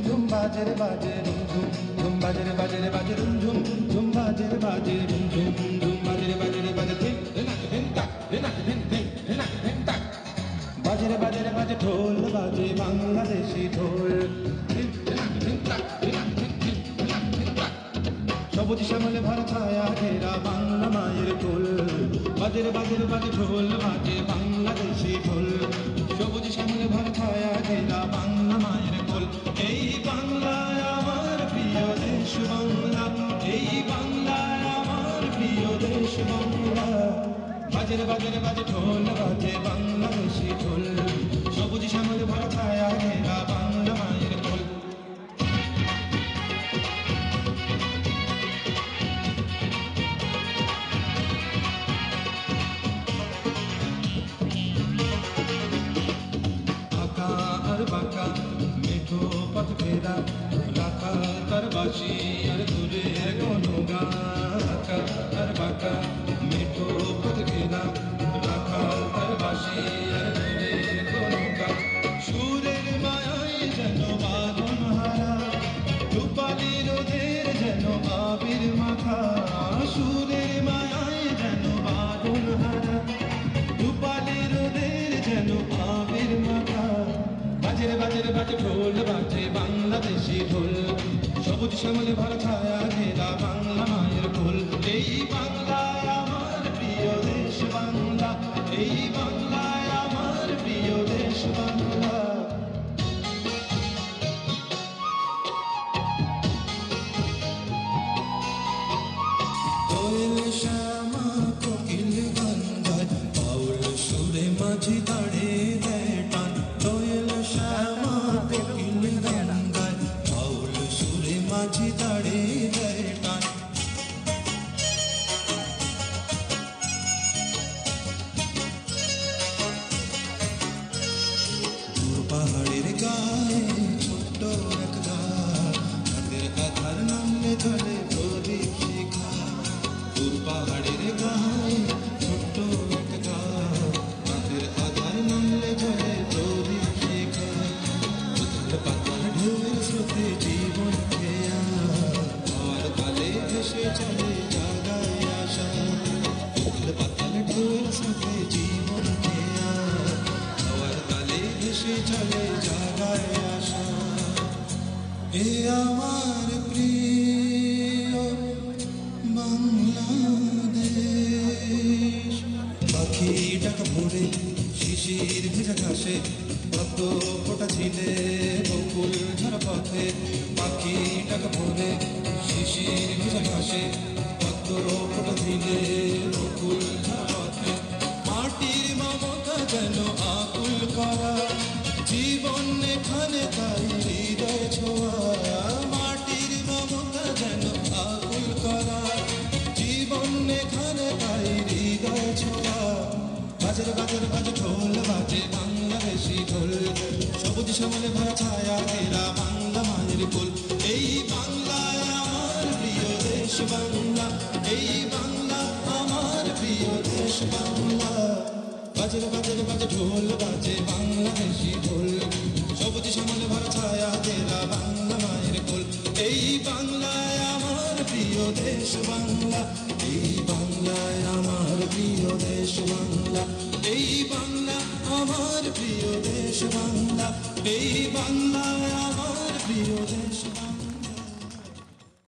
ধুম বাজে রে বাজে রুম ঝুম ধুম বাজে রে বাজে রে বাজে রুম ঝুম ধুম বাজে রে বাজে রুম ঝুম ধুম বাজে রে বাজে ধিন ধিনাক ধিন তাক ধিনাক ধিন ধিন ধিনাক ধিন তাক বাজে রে বাজে ঢোল বাজে বাংলাদেশি ঢোল ধিন ধিনাক ধিন তাক ধিনাক ধিন ধিন ধিনাক ধিন তাক সবুজ শ্যামলে ভরা ছায়া ঘেরা বাংলা মায়ের কোল বাজে রে বাজে ঢোল বাজে বাংলাদেশি ঢোল সবুজ শ্যামলে ভরা ছায়া ঘেরা বাংলা মায়ের কোল এই বাংলায় আমার প্রিয় দেশ বাংলা এই বাংলায় আমার প্রিয় দেশ বাংলা বাজে রে বাজে ঢোল বাজে বাংলাদেশি ঢোল সবুজ শ্যামলে ভরা ছায়া ঘেরা বাংলা মায়ের কোল বাঁকা মেঠো পথ ফেরা রাখা তার বাসি আর দূরের কোনো গাকা আর বাঁকা মেঠো পথ ফেরা রাখা তার বাসি আর দূরের কোনো গা সুরের মায়ায় যেন বাঁধন হারা রূপালী রোদের যেন আবির মাখা সুরের মায়ায় যেন বাঁধন হারা রূপালী রোদের যেন আবির মাখা বাজে ঢোল বাজে বাংলাদেশি ঢোল সবুজ শ্যামলে ভরা ছায়া ঘেরা বাংলা মায়ের কোল এই বাংলায় আমার প্রিয় দেশ বাংলা এই বাংলায় আমার প্রিয় দেশ বাংলা কোয়েল শ্যামা কোকিল গান গায় বাউল সুরে মাঝি দাঁড়ে দেয় টান কোয়েল শ্যামা কোকিল গান গায় বাউল সুরে মাঝি দাঁড়ে দেয় টান দূর পাহাড়ের গায়ে ছোট্ট এক গাছ হাতের আধার নামলে চলে প্রদীপ শিখা দূর পাহাড়ের গায়ে ছোট্ট এক গাছ হাতের আধার নামলে চলে প্রদীপ শিখা পাতার ঢেউয়ের স্রোতে জীবন খেয়া আর তালে ভেসে চলে জাগায় আশা পাতার ঢেউয়ের স্রোতে জীবন খেয়া আর তালে ভেসে চলে জাগায় আশা এ আমার প্রিয় বাংলাদেশ পাখি ডাক ভোরে শিশির ভেজা ঘাসে পদ্ম ফোটা ঝিলে বকুল ঝরা পথে পাখি ডাক ভোরে শিশির ভেজা ঘাসে পদ্ম ফোটা ঝিলে বকুল ঝরা পথে মাটির মমতা যেন আকুল করা জীবন এখানে তাই হৃদয় ছোঁয়া মাটির মমতা যেন আকুল করা জীবন এখানে তাই হৃদয় ছোঁয়া বাজে ঢোল বাজে বাংলাদেশি ঢোল সবুজ শ্যামলে ভরা ছায়া ঘেরা বাংলা মায়ের কোল এই বাংলায় আমার প্রিয় দেশ বাংলা এই বাংলা আমার প্রিয় দেশ বাংলা বাজে ঢোল বাজে বাংলাদেশি ঢোল সবুজ শ্যামলে ভরা ছায়া ঘেরা বাংলা মায়ের কোল এই বাংলায় আমার প্রিয় দেশ বাংলা এই বাংলায় আমার প্রিয় দেশ বাংলা এই বাংলা আমার প্রিয় দেশ বাংলা এই বাংলায় আমার প্রিয় দেশ